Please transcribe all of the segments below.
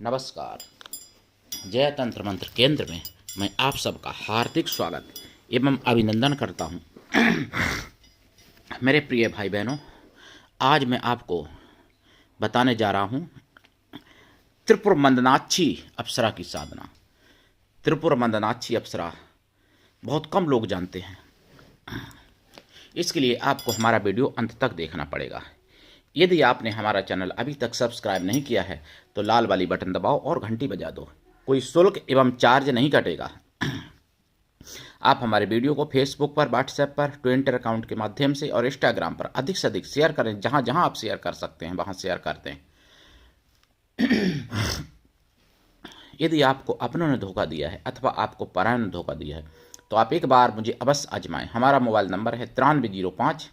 नमस्कार। जय तंत्र मंत्र केंद्र में मैं आप सबका हार्दिक स्वागत एवं अभिनंदन करता हूं। मेरे प्रिय भाई बहनों, आज मैं आपको बताने जा रहा हूं त्रिपुर मंदनाक्षी अप्सरा की साधना। त्रिपुर मंदनाक्षी अप्सरा बहुत कम लोग जानते हैं। इसके लिए आपको हमारा वीडियो अंत तक देखना पड़ेगा। यदि आपने हमारा चैनल अभी तक सब्सक्राइब नहीं किया है तो लाल वाली बटन दबाओ और घंटी बजा दो। कोई शुल्क एवं चार्ज नहीं कटेगा। आप हमारे वीडियो को फेसबुक पर, व्हाट्सएप पर, ट्विटर अकाउंट के माध्यम से और इंस्टाग्राम पर अधिक से अधिक शेयर करें। जहां जहां आप शेयर कर सकते हैं वहां शेयर करते हैं। यदि आपको अपनों ने धोखा दिया है अथवा आपको परायों ने धोखा दिया है तो आप एक बार मुझे अवश्य आजमाएं। हमारा मोबाइल नंबर है 9305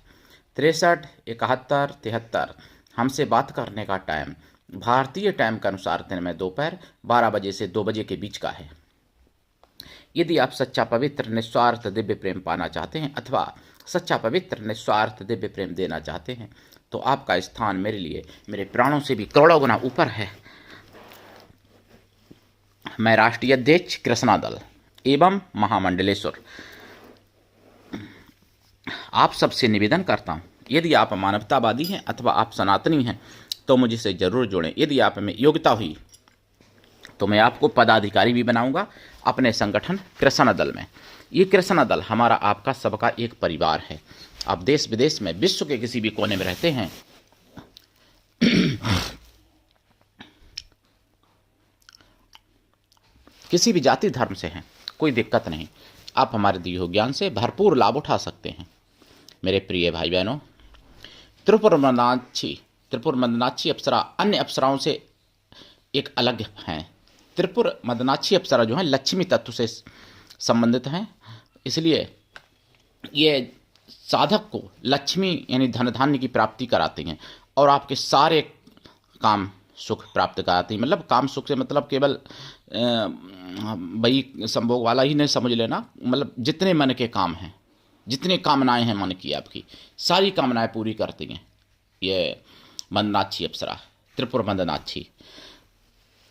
63 71 73। हमसे बात करने का टाइम भारतीय टाइम के अनुसार दिन में दोपहर 12 बजे से 2 बजे के बीच का है। यदि आप सच्चा पवित्र निस्वार्थ दिव्य प्रेम पाना चाहते हैं अथवा सच्चा पवित्र निस्वार्थ दिव्य प्रेम देना चाहते हैं तो आपका स्थान मेरे लिए मेरे प्राणों से भी करोड़ों गुना ऊपर है। मैं राष्ट्रीय अध्यक्ष कृष्णा दल एवं महामंडलेश्वर आप सबसे निवेदन करता हूं, यदि आप मानवतावादी हैं अथवा आप सनातनी हैं तो मुझसे जरूर जुड़ें। यदि आप में योग्यता हुई तो मैं आपको पदाधिकारी भी बनाऊंगा अपने संगठन कृष्णा दल में। ये कृष्णा दल हमारा आपका सबका एक परिवार है। आप देश विदेश में विश्व के किसी भी कोने में रहते हैं किसी भी जाति धर्म से हैं, कोई दिक्कत नहीं। आप हमारे दिए हुए ज्ञान से भरपूर लाभ उठा सकते हैं। मेरे प्रिय भाई बहनों, त्रिपुर मंदनाक्षी अप्सरा अन्य अप्सराओं से एक अलग हैं। त्रिपुर मंदनाक्षी अप्सरा जो है लक्ष्मी तत्व से संबंधित हैं, इसलिए ये साधक को लक्ष्मी यानी धन धान्य की प्राप्ति कराती हैं और आपके सारे काम सुख प्राप्त कराती हैं। मतलब काम सुख से मतलब केवल वही संभोग वाला ही नहीं समझ लेना, मतलब जितने मन के काम हैं, जितने कामनाएं हैं मन की, आपकी सारी कामनाएं पूरी करती हैं ये मंदनाक्षी अप्सरा, त्रिपुर मंदनाक्षी।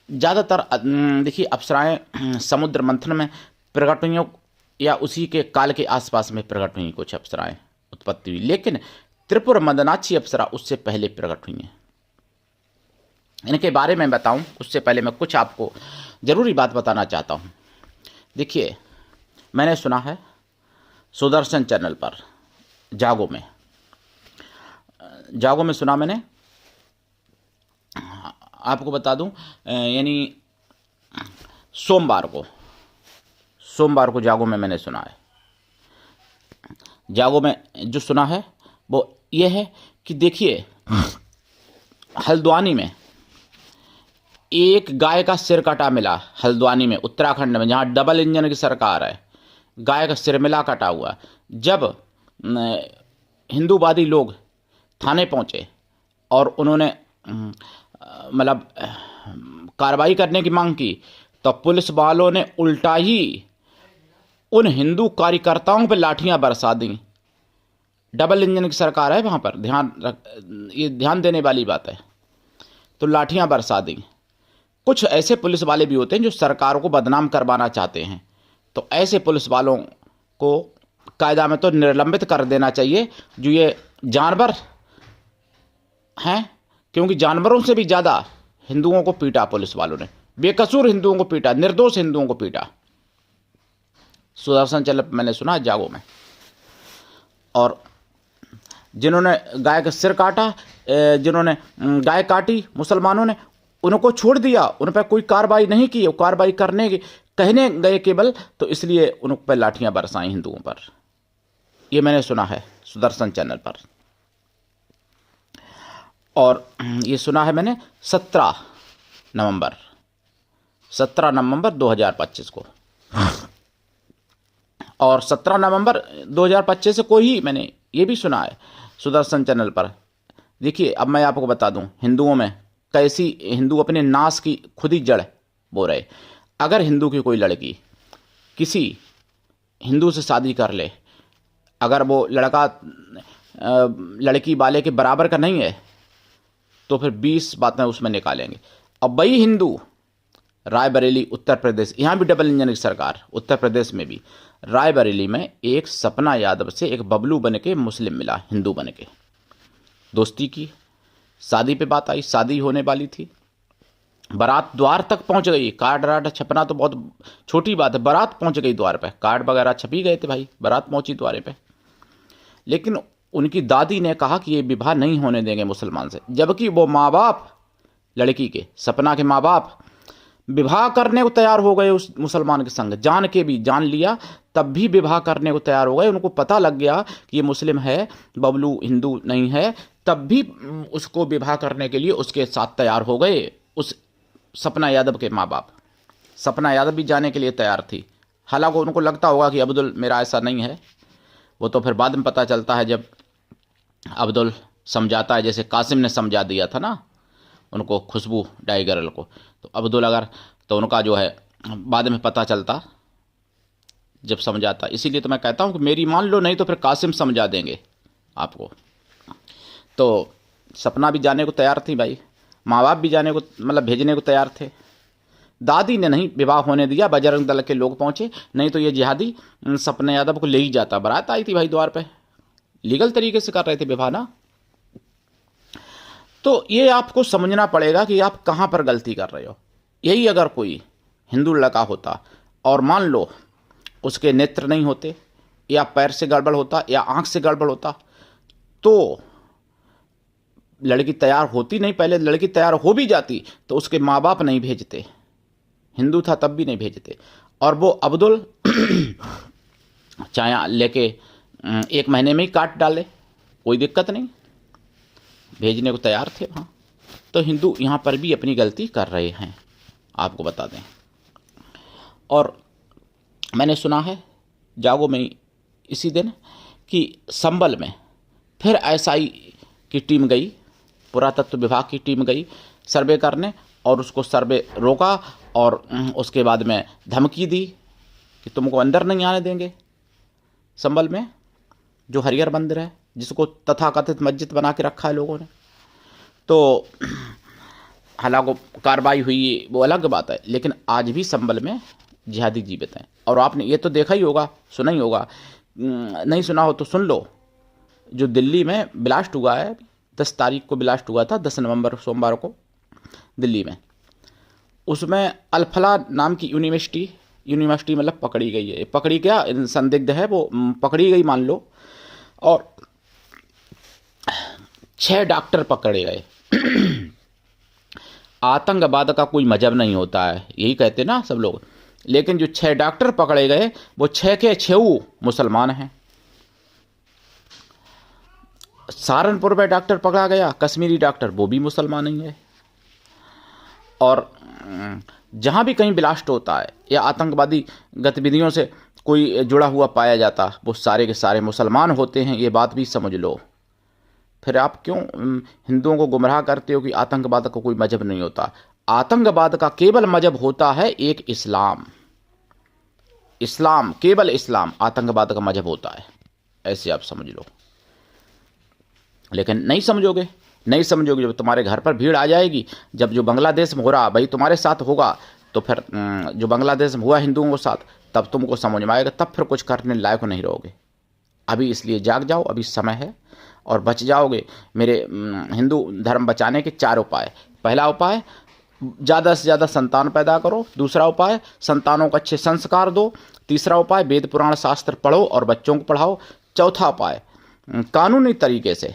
ज़्यादातर देखिए अप्सराएं समुद्र मंथन में प्रकट हुई या उसी के काल के आसपास में प्रकट हुई कुछ अप्सराएं उत्पत्ति हुई, लेकिन त्रिपुर मंदनाक्षी अप्सरा उससे पहले प्रकट हुई हैं। इनके बारे में बताऊं उससे पहले मैं कुछ आपको ज़रूरी बात बताना चाहता हूं। देखिए, मैंने सुना है सुदर्शन चैनल पर जागो में सुना मैंने, आपको बता दूं, यानी सोमवार को जागो में मैंने सुना है। जागो में जो सुना है वो ये है कि देखिए, हल्द्वानी में एक गाय का सिर कटा मिला। हल्द्वानी में, उत्तराखंड में, जहाँ डबल इंजन की सरकार है, गाय का सिर मिला कटा हुआ। जब हिंदूवादी लोग थाने पहुंचे और उन्होंने मतलब कार्रवाई करने की मांग की तो पुलिस वालों ने उल्टा ही उन हिंदू कार्यकर्ताओं पर लाठियां बरसा दी। डबल इंजन की सरकार है वहां पर, ये ध्यान देने वाली बात है। तो लाठियां बरसा दी। कुछ ऐसे पुलिस वाले भी होते हैं जो सरकार को बदनाम करवाना चाहते हैं, तो ऐसे पुलिस वालों को कायदा में तो निलंबित कर देना चाहिए जो ये जानवर हैं, क्योंकि जानवरों से भी ज़्यादा हिंदुओं को पीटा पुलिस वालों ने, बेकसूर हिंदुओं को पीटा, निर्दोष हिंदुओं को पीटा। सुदर्शन चैनल मैंने सुना जागो में। और जिन्होंने गाय का सिर काटा, जिन्होंने गाय काटी मुसलमानों ने, उनको छोड़ दिया, उन पर कोई कार्रवाई नहीं की। कार्रवाई करने की कहने गए केवल, तो इसलिए उन पर लाठियां बरसाई हिंदुओं पर। ये मैंने सुना है सुदर्शन चैनल पर। और ये सुना है मैंने 17 नवंबर 2025 को। और 17 नवंबर 2025 को ही मैंने ये भी सुना है सुदर्शन चैनल पर। देखिए, अब मैं आपको बता दूं हिंदुओं में कैसी हिंदू अपने नाश की खुद ही जड़ बो रहे। अगर हिंदू की कोई लड़की किसी हिंदू से शादी कर ले, अगर वो लड़का लड़की वाले के बराबर का नहीं है तो फिर 20 बातें उसमें निकालेंगे। अब वही हिंदू रायबरेली उत्तर प्रदेश, यहाँ भी डबल इंजन की सरकार, उत्तर प्रदेश में भी रायबरेली में एक सपना यादव से एक बबलू बन के मुस्लिम मिला, हिंदू बन के, दोस्ती की, शादी पे बात आई, शादी होने वाली थी, बारात द्वार तक पहुंच गई, कार्ड राड छपना तो बहुत छोटी बात है, बारात पहुंच गई द्वार पे, कार्ड वगैरह छपी गए थे भाई, बारात पहुंची द्वारे पे। लेकिन उनकी दादी ने कहा कि ये विवाह नहीं होने देंगे मुसलमान से, जबकि वो माँ बाप लड़की के, सपना के माँ बाप विवाह करने को तैयार हो गए उस मुसलमान के संग, जान के भी, जान लिया तब भी विवाह करने को तैयार हो गए। उनको पता लग गया कि ये मुस्लिम है, बबलू हिंदू नहीं है, तब भी उसको विवाह करने के लिए उसके साथ तैयार हो गए उस सपना यादव के माँ बाप। सपना यादव भी जाने के लिए तैयार थी, हालांकि उनको लगता होगा कि अब्दुल मेरा ऐसा नहीं है, वो तो फिर बाद में पता चलता है जब अब्दुल समझाता है, जैसे कासिम ने समझा दिया था ना उनको, खुशबू डाई गर्ल को, तो अब्दुल अगर तो उनका जो है बाद में पता चलता जब समझाता। इसीलिए तो मैं कहता हूँ कि मेरी मान लो, नहीं तो फिर कासिम समझा देंगे आपको। तो सपना भी जाने को तैयार थी भाई, माँ बाप भी जाने को मतलब भेजने को तैयार थे, दादी ने नहीं विवाह होने दिया, बजरंग दल के लोग पहुंचे, नहीं तो ये जिहादी सपना यादव को ले ही जाता। बारात आई थी भाई द्वार पे, लीगल तरीके से कर रहे थे विवाह ना। तो ये आपको समझना पड़ेगा कि आप कहाँ पर गलती कर रहे हो। यही अगर कोई हिंदू लड़का होता और मान लो उसके नेत्र नहीं होते, या पैर से गड़बड़ होता, या आंख से गड़बड़ होता, तो लड़की तैयार होती नहीं, पहले लड़की तैयार हो भी जाती तो उसके माँ बाप नहीं भेजते, हिंदू था तब भी नहीं भेजते। और वो अब्दुल चाहे लेके 1 महीने में ही काट डाले, कोई दिक्कत नहीं, भेजने को तैयार थे वहाँ। तो हिंदू यहाँ पर भी अपनी गलती कर रहे हैं, आपको बता दें। और मैंने सुना है जागो में इसी दिन कि संबल में फिर एसआई की टीम गई, पुरातत्व विभाग की टीम गई सर्वे करने, और उसको सर्वे रोका और उसके बाद में धमकी दी कि तुमको अंदर नहीं आने देंगे संबल में, जो हरिहर मंदिर है जिसको तथाकथित मस्जिद बना के रखा है लोगों ने। तो हालांकि कार्रवाई हुई वो अलग बात है, लेकिन आज भी संबल में जिहादी जीवित हैं। और आपने ये तो देखा ही होगा, सुना ही होगा, नहीं सुना हो तो सुन लो, जो दिल्ली में ब्लास्ट हुआ है, 10 तारीख को ब्लास्ट हुआ था, 10 नवंबर सोमवार को दिल्ली में, उसमें अल-फलाह नाम की यूनिवर्सिटी मतलब पकड़ी गई है, पकड़ी क्या संदिग्ध है वो पकड़ी गई मान लो, और 6 डॉक्टर पकड़े गए। आतंकवाद का कोई मजहब नहीं होता है, यही कहते ना सब लोग, लेकिन जो 6 डॉक्टर पकड़े गए वो 6 के 6 मुसलमान हैं। सहारनपुर में डॉक्टर पकड़ा गया, कश्मीरी डॉक्टर, वो भी मुसलमान ही है। और जहाँ भी कहीं ब्लास्ट होता है या आतंकवादी गतिविधियों से कोई जुड़ा हुआ पाया जाता, वो सारे के सारे मुसलमान होते हैं, ये बात भी समझ लो। फिर आप क्यों हिंदुओं को गुमराह करते हो कि आतंकवाद का कोई मजहब नहीं होता। आतंकवाद का केवल मजहब होता है एक इस्लाम, इस्लाम, केवल इस्लाम आतंकवाद का मजहब होता है, ऐसे आप समझ लो। लेकिन नहीं समझोगे, नहीं समझोगे, जब तुम्हारे घर पर भीड़ आ जाएगी, जब जो बांग्लादेश में हो रहा भाई तुम्हारे साथ होगा, तो फिर जो बांग्लादेश में हुआ हिंदुओं के साथ, तब तुमको समझ में आएगा, तब फिर कुछ करने लायक नहीं रहोगे। अभी इसलिए जाग जाओ, अभी समय है और बच जाओगे। मेरे हिंदू धर्म बचाने के 4 उपाय। पहला उपाय, ज़्यादा से ज़्यादा संतान पैदा करो। दूसरा उपाय, संतानों को अच्छे संस्कार दो। तीसरा उपाय, वेद पुराण शास्त्र पढ़ो और बच्चों को पढ़ाओ। चौथा उपाय, कानूनी तरीके से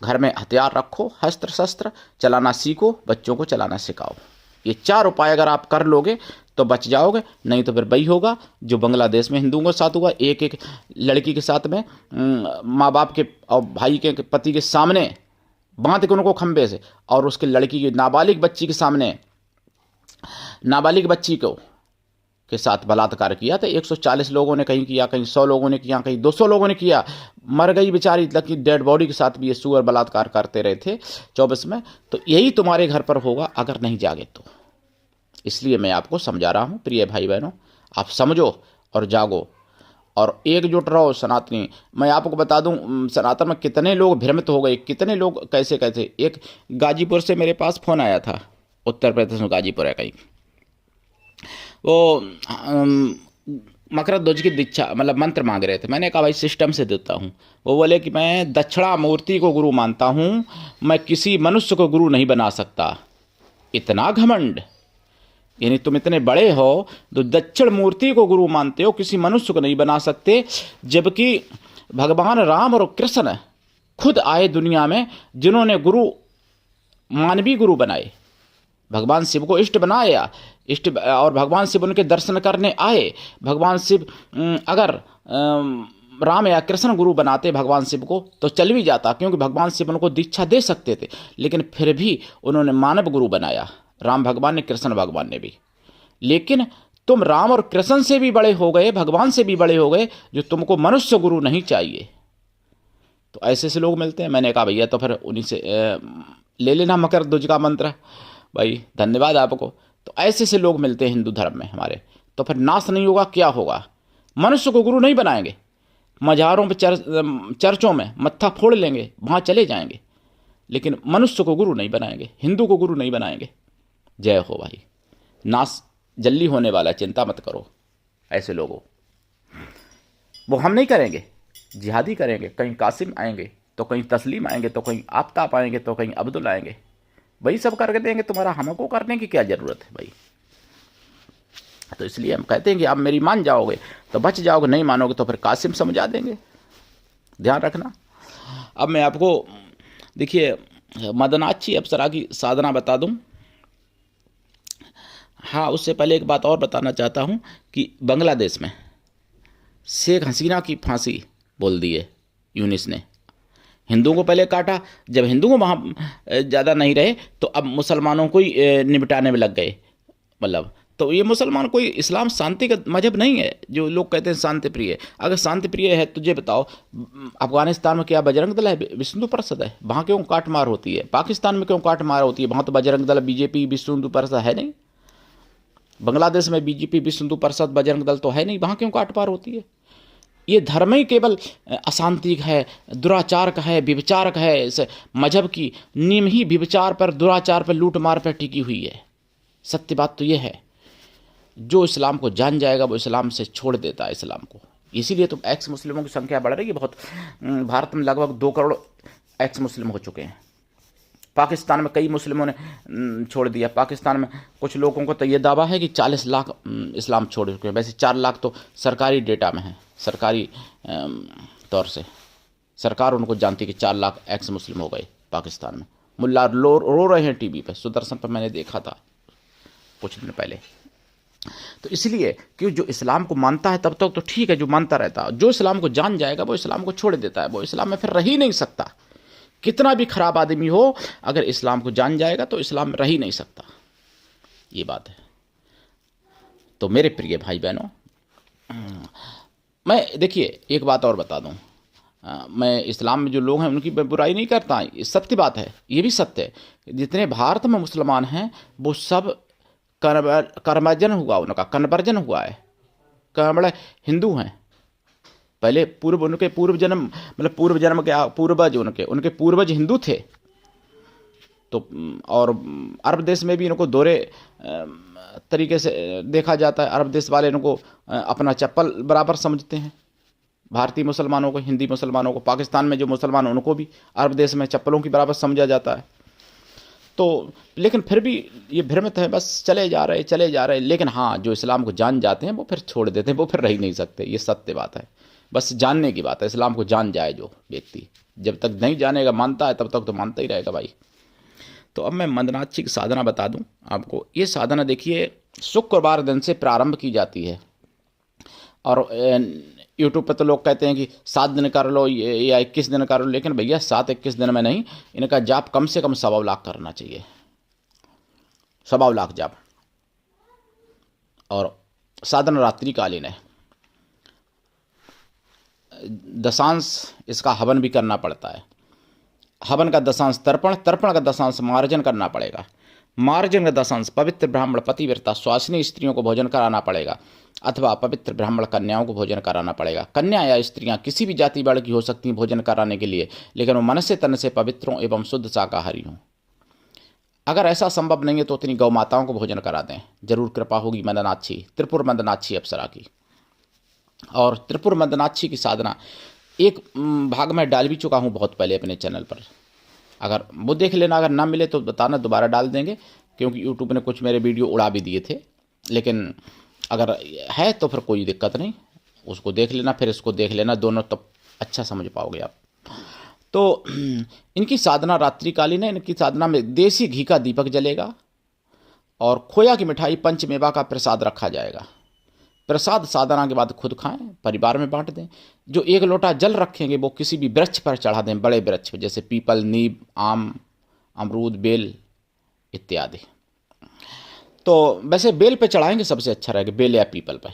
घर में हथियार रखो, अस्त्र शस्त्र चलाना सीखो, बच्चों को चलाना सिखाओ। ये 4 उपाय अगर आप कर लोगे तो बच जाओगे, नहीं तो फिर वही होगा जो बांग्लादेश में हिंदुओं के साथ हुआ। एक लड़की के साथ में माँ बाप के और भाई के पति के सामने बांध के उनको खंबे से, और उसके लड़की की नाबालिग बच्ची के सामने, नाबालिग बच्ची को के साथ बलात्कार किया। तो 140 लोगों ने कहीं किया, कहीं 100 लोगों ने किया, कहीं 200 लोगों ने किया। मर गई बेचारी, लड़की डेड बॉडी के साथ भी ये सुअर बलात्कार करते रहे थे 24 में। तो यही तुम्हारे घर पर होगा अगर नहीं जागे तो। इसलिए मैं आपको समझा रहा हूँ प्रिय भाई बहनों, आप समझो और जागो और एकजुट रहो सनातनी। मैं आपको बता दूं सनातन में कितने लोग भ्रमित हो गए, कितने लोग कैसे कैसे। एक गाजीपुर से मेरे पास फ़ोन आया था, उत्तर प्रदेश में गाजीपुर है कहीं, वो मकर ध्वज की दीक्षा मतलब मंत्र मांग रहे थे। मैंने कहा भाई सिस्टम से देता हूँ। वो बोले कि मैं दक्षिणामूर्ति को गुरु मानता हूँ, मैं किसी मनुष्य को गुरु नहीं बना सकता। इतना घमंड, यानी तुम इतने बड़े हो तो दक्षिण मूर्ति को गुरु मानते हो, किसी मनुष्य को नहीं बना सकते, जबकि भगवान राम और कृष्ण खुद आए दुनिया में जिन्होंने गुरु मानवीय गुरु बनाए। भगवान शिव को इष्ट बनाया, इष्ट, और भगवान शिव उनके दर्शन करने आए। भगवान शिव अगर राम या कृष्ण गुरु बनाते भगवान शिव को तो चल भी जाता, क्योंकि भगवान शिव उनको दीक्षा दे सकते थे, लेकिन फिर भी उन्होंने मानव गुरु बनाया, राम भगवान ने, कृष्ण भगवान ने भी। लेकिन तुम राम और कृष्ण से भी बड़े हो गए, भगवान से भी बड़े हो गए, जो तुमको मनुष्य गुरु नहीं चाहिए। तो ऐसे से लोग मिलते हैं। मैंने कहा भैया तो फिर उन्हीं से ले लेना मकर ध्वज का मंत्र। भाई धन्यवाद आपको। तो ऐसे से लोग मिलते हैं हिंदू धर्म में हमारे। तो फिर नाश नहीं होगा, क्या होगा? मनुष्य को गुरु नहीं बनाएंगे, मज़ारों पे चर्चों में मत्था फोड़ लेंगे, वहाँ चले जाएंगे, लेकिन मनुष्य को गुरु नहीं बनाएंगे, हिंदू को गुरु नहीं बनाएंगे। जय हो भाई। नाश जल्दी होने वाला, चिंता मत करो ऐसे लोगों। वो हम नहीं करेंगे, जिहादी करेंगे। कहीं कासिम आएंगे तो कहीं तस्लीम आएंगे तो कहीं आफ्ताब आएंगे तो कहीं अब्दुल आएंगे। वही सब करके देंगे, तुम्हारा हमको करने की क्या ज़रूरत है भाई? तो इसलिए हम कहते हैं कि आप मेरी मान जाओगे तो बच जाओगे, नहीं मानोगे तो फिर कासिम समझा देंगे। ध्यान रखना। अब मैं आपको देखिए मदनाक्षी अप्सरा की साधना बता दूं। हाँ, उससे पहले एक बात और बताना चाहता हूं कि बांग्लादेश में शेख हसीना की फांसी बोल दी है यूनिस ने। हिंदुओं को पहले काटा, जब हिंदुओं को वहाँ ज़्यादा नहीं रहे तो अब मुसलमानों को ही निपटाने में लग गए। मतलब तो ये मुसलमान कोई, इस्लाम शांति का मजहब नहीं है जो लोग कहते हैं शांति प्रिय। अगर शांति प्रिय है तुझे बताओ, अफगानिस्तान में क्या बजरंग दल है, विश्व हिंदू परिषद है? वहाँ क्यों काट मार होती है? पाकिस्तान में क्यों काट मार होती है? वहाँ तो बजरंग दल, बीजेपी, विश्व हिंदू परिषद है नहीं। बांग्लादेश में बीजेपी, विश्व हिंदू परिषद, बजरंग दल तो है नहीं, वहाँ क्यों काट मार होती है? ये धर्म ही केवल अशांति का है, दुराचार का है, व्यभिचार का है। इस मजहब की नींव ही व्यभिचार पर, दुराचार पर, लूट मार पर टिकी हुई है। सत्य बात तो ये है। जो इस्लाम को जान जाएगा वो इस्लाम से छोड़ देता है इस्लाम को। इसीलिए तो एक्स मुस्लिमों की संख्या बढ़ रही है बहुत। भारत में लगभग 2 करोड़ एक्स मुस्लिम हो चुके हैं। पाकिस्तान में कई मुस्लिमों ने छोड़ दिया। पाकिस्तान में कुछ लोगों को तो ये दावा है कि 40 लाख इस्लाम छोड़ चुके हैं। वैसे 4 लाख तो सरकारी डेटा में है, सरकारी तौर से सरकार उनको जानती है कि 4 लाख एक्स मुस्लिम हो गए पाकिस्तान में। मुल्ला रो रहे हैं टीवी पे, सुदर्शन पर मैंने देखा था कुछ दिन पहले। तो इसलिए कि जो इस्लाम को मानता है तब तक तो ठीक है, जो मानता रहता है। जो इस्लाम को जान जाएगा वो इस्लाम को छोड़ देता है, वो इस्लाम में फिर रह ही नहीं सकता। कितना भी खराब आदमी हो, अगर इस्लाम को जान जाएगा तो इस्लाम में रह ही नहीं सकता। ये बात है। तो मेरे प्रिय भाई बहनों, मैं देखिए एक बात और बता दूं, मैं इस्लाम में जो लोग हैं उनकी बुराई नहीं करता, ये सत्य बात है, ये भी सत्य है। जितने भारत में मुसलमान हैं वो सब कन्वर्जन हुआ, उनका कन्वर्जन हुआ है। बड़े हिंदू हैं। पहले उनके पूर्व जन्म, मतलब पूर्व जन्म के पूर्वज, उनके पूर्वज हिंदू थे। तो और अरब देश में भी इनको दोहरे तरीके से देखा जाता है। अरब देश वाले इनको अपना चप्पल बराबर समझते हैं, भारतीय मुसलमानों को, हिंदी मुसलमानों को। पाकिस्तान में जो मुसलमान उनको भी अरब देश में चप्पलों की बराबर समझा जाता है। तो लेकिन फिर भी ये भ्रमित है, बस चले जा रहे। लेकिन हाँ, जो इस्लाम को जान जाते हैं वो फिर छोड़ देते हैं, वो फिर रह ही नहीं सकते। ये सत्य बात है, बस जानने की बात है। इस्लाम को जान जाए जो व्यक्ति, जब तक नहीं जानेगा, मानता है, तब तक तो मानता ही रहेगा भाई। तो अब मैं मदनाक्षी की साधना बता दूं आपको। ये साधना देखिए शुक्रवार दिन से प्रारंभ की जाती है। और यूट्यूब पर तो लोग कहते हैं कि 7 दिन कर लो या 21 दिन कर लो, लेकिन भैया 7-21 दिन में नहीं, इनका जाप कम से कम 1.25 लाख करना चाहिए। 1.25 लाख जाप। और साधना रात्रिकालीन है। दशांश इसका हवन भी करना पड़ता है। हवन का दशांश तर्पण, तर्पण का दशांश मार्जन करना पड़ेगा। मार्जन का दशांश पवित्र ब्राह्मण पतिव्रता स्वासिनी स्त्रियों को भोजन कराना पड़ेगा, अथवा पवित्र ब्राह्मण कन्याओं को भोजन कराना पड़ेगा। कन्या या स्त्रियां किसी भी जाति वर्ग की हो सकती हैं भोजन कराने के लिए, लेकिन वो मन से तन से पवित्रों एवं शुद्ध शाकाहारी हों। अगर ऐसा संभव नहीं है तो उतनी गौ माताओं को भोजन करा दें, जरूर कृपा होगी मंदनाक्षी, त्रिपुर मंदनाक्षी अप्सरा की। और त्रिपुर मंदनाक्षी की साधना एक भाग में डाल भी चुका हूँ बहुत पहले अपने चैनल पर, अगर वो देख लेना, अगर ना मिले तो बताना, दोबारा डाल देंगे, क्योंकि यूट्यूब ने कुछ मेरे वीडियो उड़ा भी दिए थे। लेकिन अगर है तो फिर कोई दिक्कत नहीं, उसको देख लेना, फिर इसको देख लेना, दोनों तब अच्छा समझ पाओगे आप। तो इनकी साधना रात्रिकालीन है। इनकी साधना में देसी घी का दीपक जलेगा और खोया की मिठाई पंचमेवा का प्रसाद रखा जाएगा। प्रसाद साधना के बाद खुद खाएं, परिवार में बांट दें। जो 1 लोटा जल रखेंगे वो किसी भी वृक्ष पर चढ़ा दें, बड़े वृक्ष जैसे पीपल, नीम, आम, अमरूद, बेल इत्यादि। तो वैसे बेल पे चढ़ाएंगे सबसे अच्छा रहेगा, बेल या पीपल पे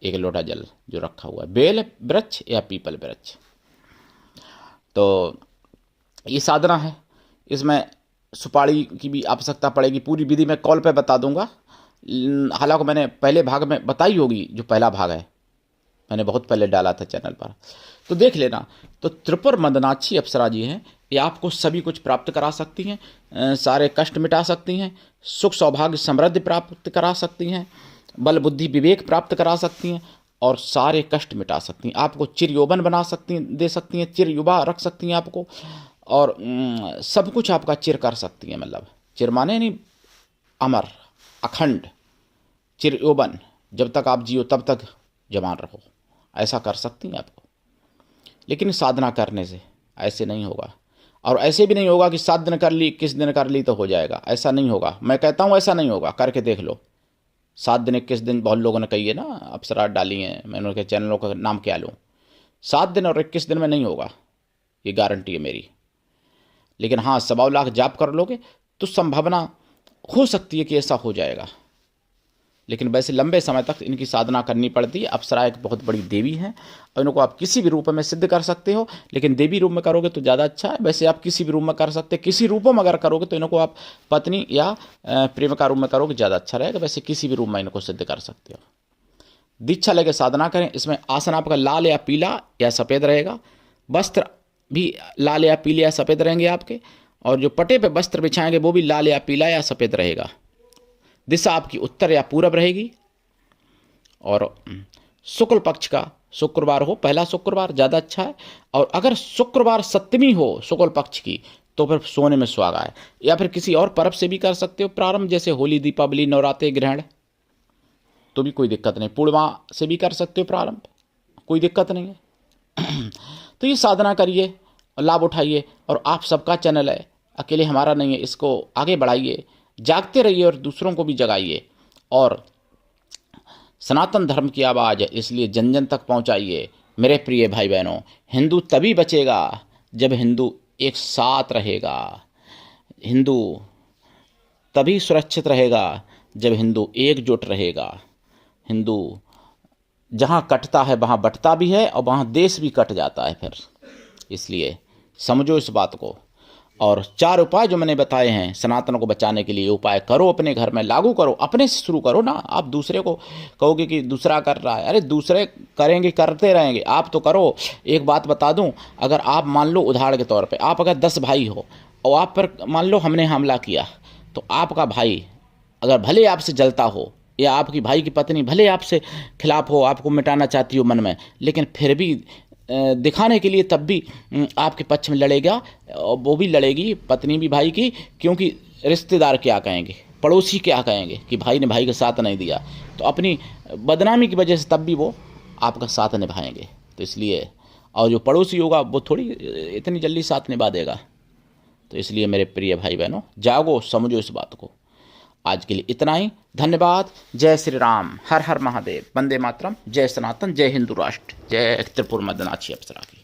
1 लोटा जल जो रखा हुआ है, बेल वृक्ष या पीपल वृक्ष। तो ये साधना है, इसमें सुपारी की भी आवश्यकता पड़ेगी। पूरी विधि मैं कॉल पे बता दूंगा, हालांकि मैंने पहले भाग में बताई होगी, जो पहला भाग है मैंने बहुत पहले डाला था चैनल पर, तो देख लेना। तो त्रिपुर मंदनाक्षी अप्सरा जी हैं, ये आपको सभी कुछ प्राप्त करा सकती हैं, सारे कष्ट मिटा सकती हैं, सुख सौभाग्य समृद्धि प्राप्त करा सकती हैं, बल बुद्धि विवेक प्राप्त करा सकती हैं और सारे कष्ट मिटा सकती हैं। आपको चिर यौवन बना सकती हैं, दे सकती हैं, चिर युवा रख सकती हैं आपको, और सब कुछ आपका चिर कर सकती हैं। मतलब चिर माने नहीं अमर, अखंड, चिर यौवन, जब तक आप जियो तब तक जवान रहो, ऐसा कर सकती हैं आपको। लेकिन साधना करने से ऐसे नहीं होगा, और ऐसे भी नहीं होगा कि 7 दिन कर ली, 21 दिन कर ली तो हो जाएगा, ऐसा नहीं होगा। मैं कहता हूँ ऐसा नहीं होगा, करके देख लो। 7 दिन 21 दिन बहुत लोगों ने कही है ना, अप्सरा डाली हैं, मैंने उनके चैनलों का नाम क्या लूँ। 7 दिन और 21 दिन में नहीं होगा, ये गारंटी है मेरी। लेकिन हाँ, 1.25 लाख जाप कर लोगे तो संभावना हो सकती है कि ऐसा हो जाएगा। लेकिन वैसे लंबे समय तक इनकी साधना करनी पड़ती है। अप्सरा एक बहुत बड़ी देवी हैं और इनको आप किसी भी रूप में सिद्ध कर सकते हो, लेकिन देवी रूप में करोगे तो ज़्यादा अच्छा है। वैसे आप किसी भी रूप में कर सकते, किसी रूपों में अगर करोगे तो इनको आप पत्नी या प्रेमिका रूप में करोगे ज़्यादा अच्छा रहेगा। वैसे किसी भी रूप में इनको सिद्ध कर सकते हो। दीक्षा लेकर साधना करें। इसमें आसन आपका लाल या पीला या सफ़ेद रहेगा, वस्त्र भी लाल या पीले या सफ़ेद रहेंगे आपके, और जो पटे पे वस्त्र बिछाएंगे वो भी लाल या पीला या सफ़ेद रहेगा। दिशा आपकी उत्तर या पूरब रहेगी, और शुक्ल पक्ष का शुक्रवार हो, पहला शुक्रवार ज़्यादा अच्छा है। और अगर शुक्रवार सप्तमी हो शुक्ल पक्ष की तो फिर सोने में सुहागा है। या फिर किसी और पर्व से भी कर सकते हो प्रारंभ, जैसे होली, दीपावली, नवरात्रि, ग्रहण, तो भी कोई दिक्कत नहीं। पूर्णिमा से भी कर सकते हो प्रारंभ, कोई दिक्कत नहीं है। तो ये साधना करिए, लाभ उठाइए। और आप सबका चैनल है, अकेले हमारा नहीं है, इसको आगे बढ़ाइए, जागते रहिए और दूसरों को भी जगाइए। और सनातन धर्म की आवाज़ है, इसलिए जन जन तक पहुंचाइए। मेरे प्रिय भाई बहनों, हिंदू तभी बचेगा जब हिंदू एक साथ रहेगा, हिंदू तभी सुरक्षित रहेगा जब हिंदू एकजुट रहेगा। हिंदू जहाँ कटता है वहाँ बटता भी है, और वहाँ देश भी कट जाता है फिर। इसलिए समझो इस बात को। और 4 उपाय जो मैंने बताए हैं सनातन को बचाने के लिए, उपाय करो, अपने घर में लागू करो, अपने से शुरू करो ना। आप दूसरे को कहोगे कि दूसरा कर रहा है, अरे दूसरे करेंगे, करते रहेंगे, आप तो करो। एक बात बता दूं, अगर आप मान लो उदाहरण के तौर पे, आप अगर 10 भाई हो और आप पर मान लो हमने हमला किया, तो आपका भाई अगर भले आपसे जलता हो, या आपकी भाई की पत्नी भले आपसे खिलाफ हो, आपको मिटाना चाहती हो मन में, लेकिन फिर भी दिखाने के लिए तब भी आपके पक्ष में लड़ेगा, और वो भी लड़ेगी पत्नी भी भाई की, क्योंकि रिश्तेदार क्या कहेंगे, पड़ोसी क्या कहेंगे कि भाई ने भाई का साथ नहीं दिया, तो अपनी बदनामी की वजह से तब भी वो आपका साथ निभाएंगे। तो इसलिए, और जो पड़ोसी होगा वो थोड़ी इतनी जल्दी साथ निभा देगा। तो इसलिए मेरे प्रिय भाई बहनों, जागो, समझो इस बात को। आज के लिए इतना ही, धन्यवाद। जय श्री राम, हर हर महादेव, वंदे मातरम, जय सनातन, जय हिंदू राष्ट्र, जय त्रिपुर मंदनाक्षी अप्सरा की।